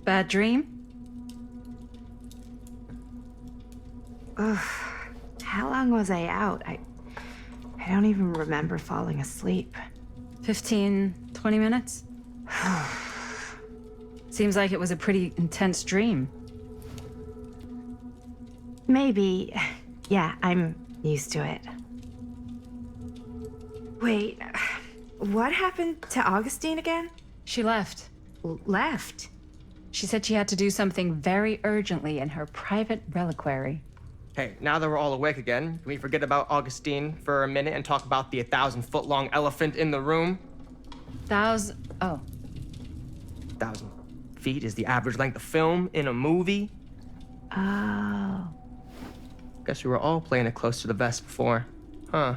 Bad dream? Ugh. How long was I out? I don't even remember falling asleep. 15, 20 minutes? Seems like it was a pretty intense dream. Maybe. Yeah, I'm used to it. Wait, what happened to Augustine again? She left. Left? She said she had to do something very urgently in her private reliquary. Hey, now that we're all awake again, can we forget about Augustine for a minute and talk about the 1,000-foot-long elephant in the room? Oh. 1,000 feet is the average length of film in a movie. Oh. Guess we were all playing it close to the vest before, huh?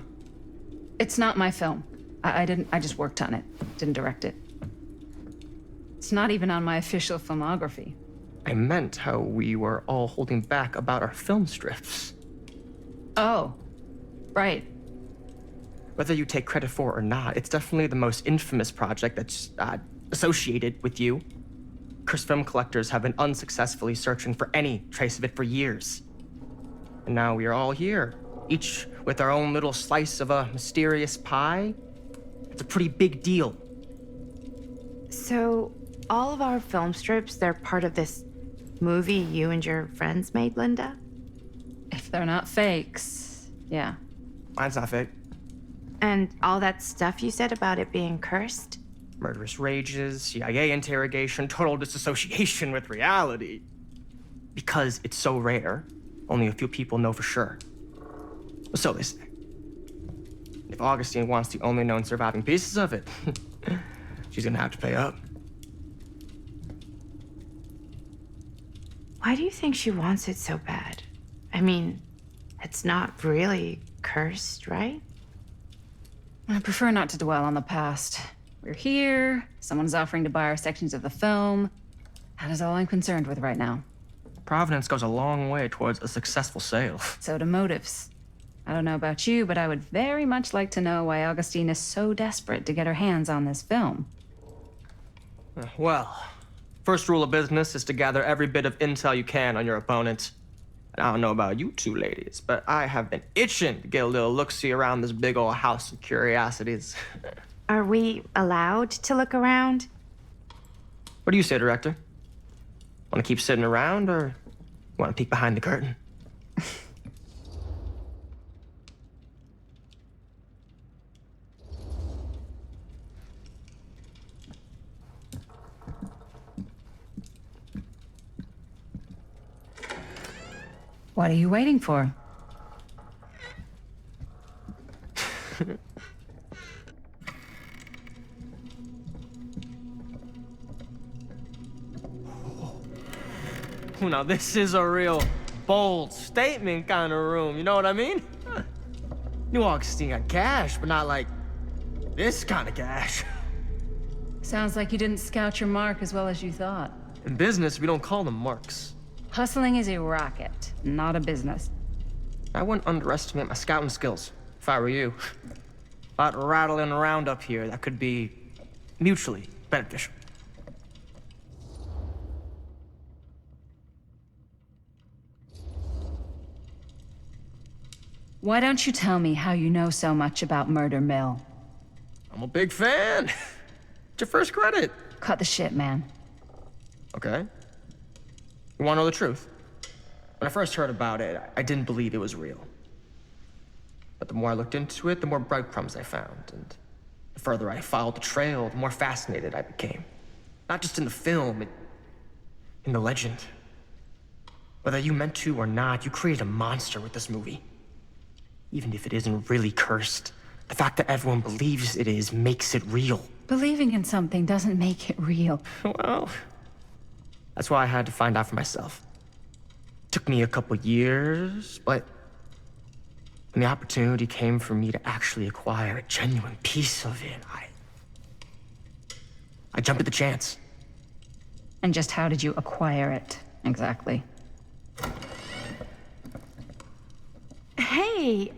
It's not my film. I just worked on it, didn't direct it. It's not even on my official filmography. I meant how we were all holding back about our film strips. Oh, right. Whether you take credit for it or not, it's definitely the most infamous project that's associated with you. Cursed film collectors have been unsuccessfully searching for any trace of it for years. And now we are all here, each with our own little slice of a mysterious pie. It's a pretty big deal. So, all of our film strips, they're part of this movie you and your friends made, Linda? If they're not fakes, yeah. Mine's not fake. And all that stuff you said about it being cursed? Murderous rages, CIA interrogation, total disassociation with reality. Because it's so rare, only a few people know for sure. So they say. If Augustine wants the only known surviving pieces of it, she's gonna have to pay up. Why do you think she wants it so bad? I mean, it's not really cursed, right? I prefer not to dwell on the past. We're here, someone's offering to buy our sections of the film. That is all I'm concerned with right now. Providence goes a long way towards a successful sale. So do motives. I don't know about you, but I would very much like to know why Augustine is so desperate to get her hands on this film. Well, first rule of business is to gather every bit of intel you can on your opponent. And I don't know about you two ladies, but I have been itching to get a little look-see around this big old house of curiosities. Are we allowed to look around? What do you say, director? Want to keep sitting around, or want to peek behind the curtain? What are you waiting for? Now, this is a real bold statement kind of room, you know what I mean? New Augustine got cash, but not like this kind of cash. Sounds like you didn't scout your mark as well as you thought. In business, we don't call them marks. Hustling is a racket, not a business. I wouldn't underestimate my scouting skills, if I were you. A lot rattling around up here that could be mutually beneficial. Why don't you tell me how you know so much about Murder Mill? I'm a big fan. It's your first credit. Cut the shit, man. Okay. You want to know the truth? When I first heard about it, I didn't believe it was real. But the more I looked into it, the more breadcrumbs I found. And the further I followed the trail, the more fascinated I became. Not just in the film, in the legend. Whether you meant to or not, you created a monster with this movie. Even if it isn't really cursed, the fact that everyone believes it is makes it real. Believing in something doesn't make it real. Well, that's why I had to find out for myself. Took me a couple years, but when the opportunity came for me to actually acquire a genuine piece of it, I jumped at the chance. And just how did you acquire it, exactly? Hey,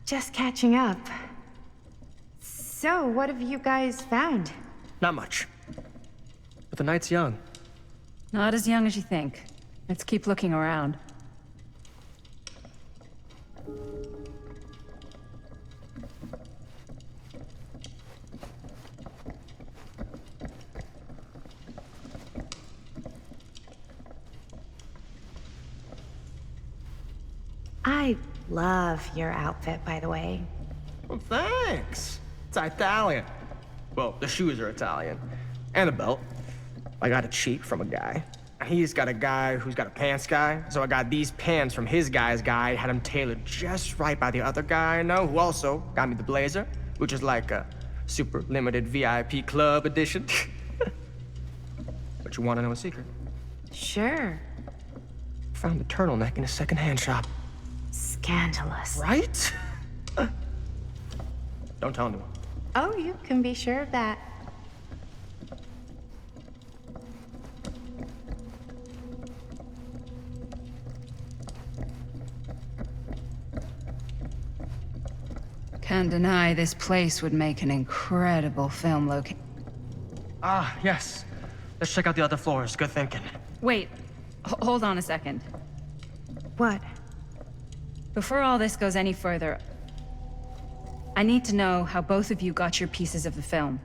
just catching up. So, what have you guys found? Not much. But the night's young. Not as young as you think. Let's keep looking around. I love your outfit, by the way. Well, thanks. It's Italian. Well, the shoes are Italian. And the belt. I got it cheap from a guy. He's got a guy who's got a pants guy, so I got these pants from his guy's guy, had them tailored just right by the other guy I know, who also got me the blazer, which is like a super limited VIP club edition. But you want to know a secret? Sure. Found a turtleneck in a secondhand shop. Scandalous. Right? Don't tell anyone. Oh, you can be sure of that. Can't deny this place would make an incredible film location. Ah, yes. Let's check out the other floors. Good thinking. Wait, hold on a second. What? Before all this goes any further, I need to know how both of you got your pieces of the film.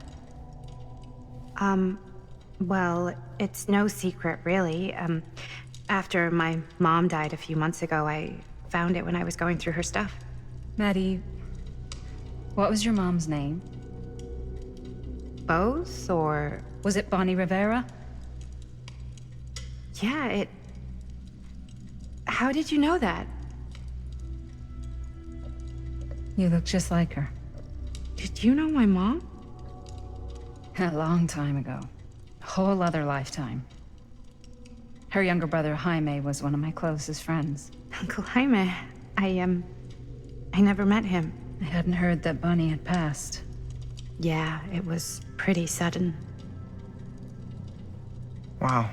Well, it's no secret, really. After my mom died a few months ago, I found it when I was going through her stuff. Maddie, what was your mom's name? Both, or... Was it Bonnie Rivera? Yeah, How did you know that? You look just like her. Did you know my mom? A long time ago. A whole other lifetime. Her younger brother, Jaime, was one of my closest friends. Uncle Jaime. I never met him. I hadn't heard that Bonnie had passed. Yeah, it was pretty sudden. Wow.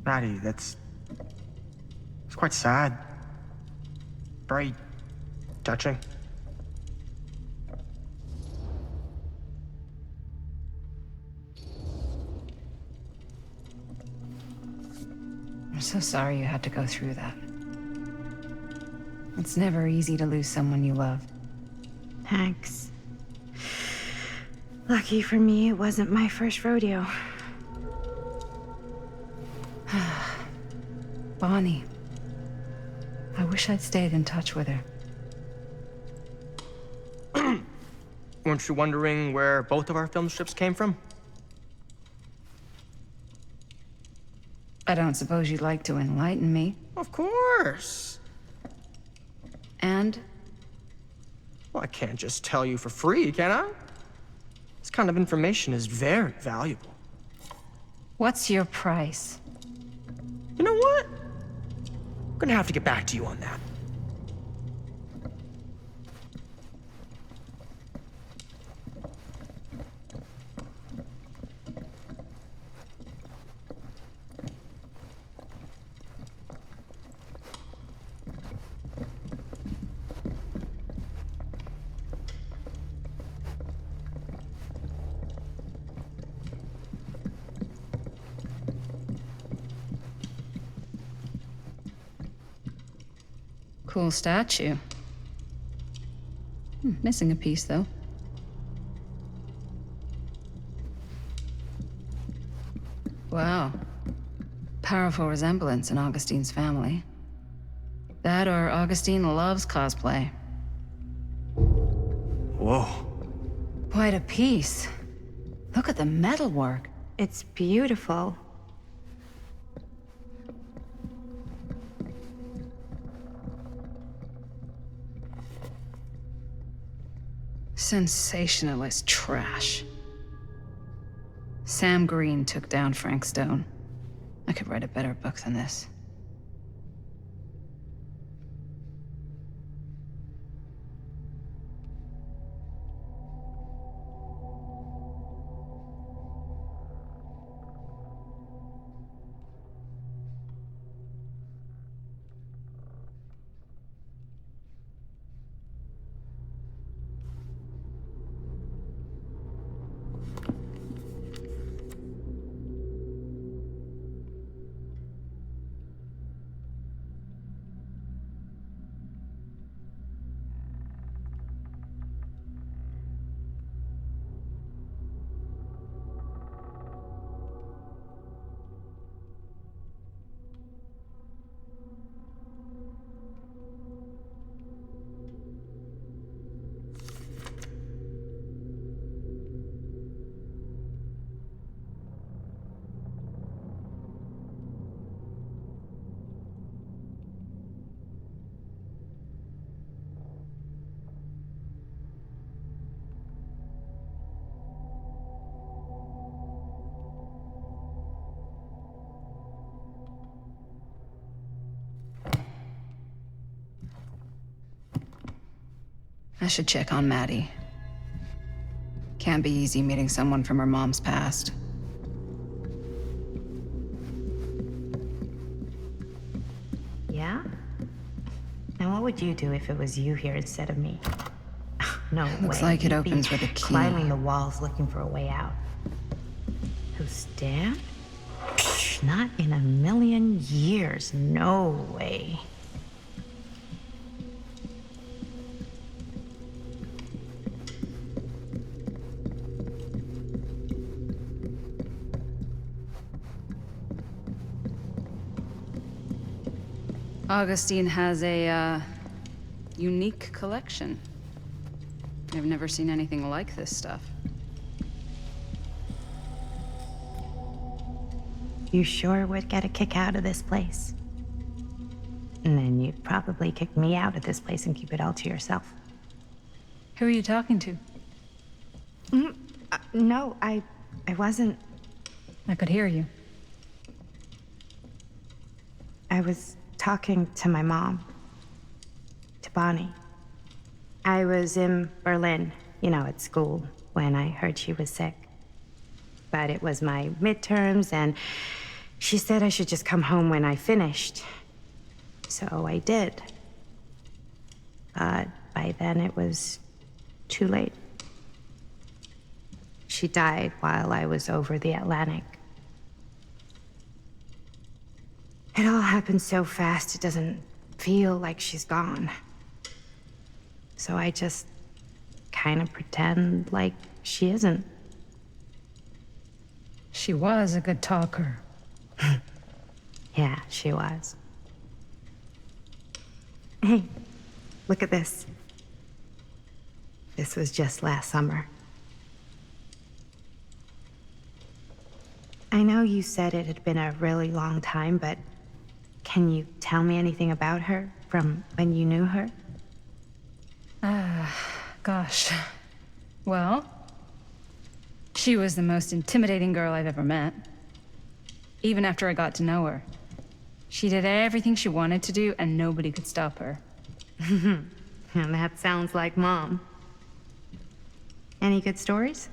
Maddie, it's quite sad. Very touching. I'm so sorry you had to go through that. It's never easy to lose someone you love. Thanks. Lucky for me, it wasn't my first rodeo. Bonnie. I wish I'd stayed in touch with her. Weren't you wondering where both of our film strips came from? I don't suppose you'd like to enlighten me. Of course. And? Well, I can't just tell you for free, can I? This kind of information is very valuable. What's your price? You know what? I'm gonna have to get back to you on that. Cool statue. Missing a piece, though. Wow. Powerful resemblance in Augustine's family. That or Augustine loves cosplay. Whoa. Quite a piece. Look at the metalwork. It's beautiful. Sensationalist trash. Sam Green took down Frank Stone. I could write a better book than this. I should check on Maddie. Can't be easy meeting someone from her mom's past. Yeah? Now what would you do if it was you here instead of me? No way. Looks like it You'd be opens with a key. climbing the walls looking for a way out. Who, Stan? Not in a million years. No way. Augustine has a, unique collection. I've never seen anything like this stuff. You sure would get a kick out of this place. And then you'd probably kick me out of this place and keep it all to yourself. Who are you talking to? No, I wasn't. I could hear you. I was talking to my mom. To Bonnie. I was in Berlin, at school, when I heard she was sick. But it was my midterms, and she said I should just come home when I finished. So I did. But by then it was too late. She died while I was over the Atlantic. It all happened so fast, it doesn't feel like she's gone. So I just kind of pretend like she isn't. She was a good talker. Yeah, she was. Hey, look at this. This was just last summer. I know you said it had been a really long time, but can you tell me anything about her from when you knew her? Gosh. Well, she was the most intimidating girl I've ever met. Even after I got to know her. She did everything she wanted to do, and nobody could stop her. And that sounds like Mom. Any good stories?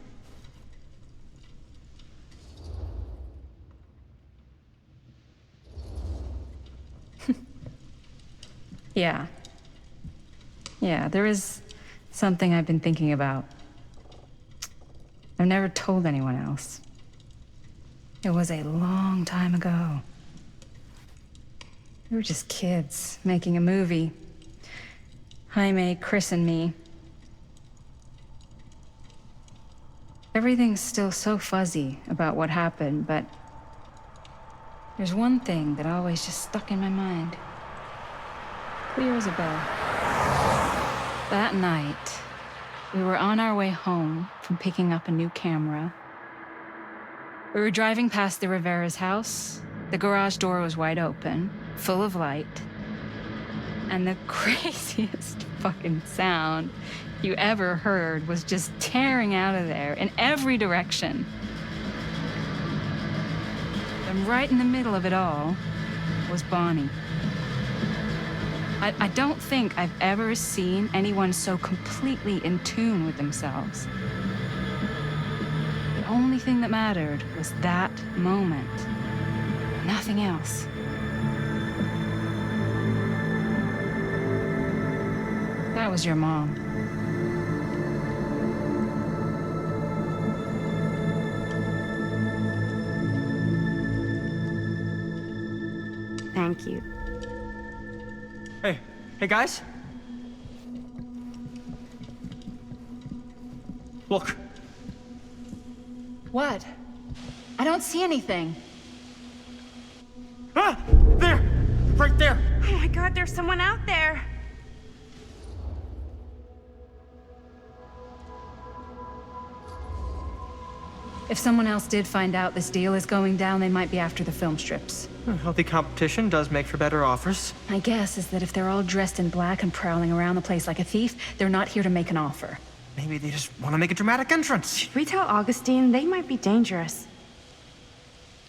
Yeah. Yeah, there is something I've been thinking about. I've never told anyone else. It was a long time ago. We were just kids making a movie. Jaime, Chris, and me. Everything's still so fuzzy about what happened, but there's one thing that always just stuck in my mind. Clear as a bell. That night, we were on our way home from picking up a new camera. We were driving past the Rivera's house. The garage door was wide open, full of light. And the craziest fucking sound you ever heard was just tearing out of there in every direction. And right in the middle of it all was Bonnie. I don't think I've ever seen anyone so completely in tune with themselves. The only thing that mattered was that moment. Nothing else. That was your mom. Thank you. Hey guys. Look. What? I don't see anything. Ah! There! Right there! Oh my God, there's someone out there. If someone else did find out this deal is going down, they might be after the film strips. Healthy competition does make for better offers. My guess is that if they're all dressed in black and prowling around the place like a thief, they're not here to make an offer. Maybe they just want to make a dramatic entrance. Should we tell Augustine? They might be dangerous.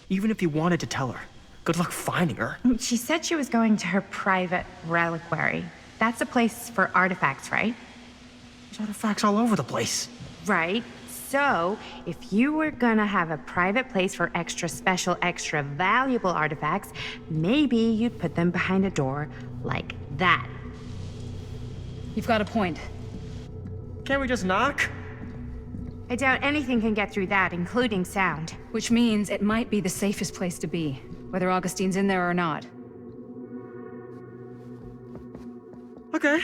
Even if you wanted to tell her, good luck finding her. She said she was going to her private reliquary. That's a place for artifacts, right? There's artifacts all over the place. Right? So, if you were gonna have a private place for extra special, extra valuable artifacts, maybe you'd put them behind a door like that. You've got a point. Can't we just knock? I doubt anything can get through that, including sound. Which means it might be the safest place to be, whether Augustine's in there or not. Okay.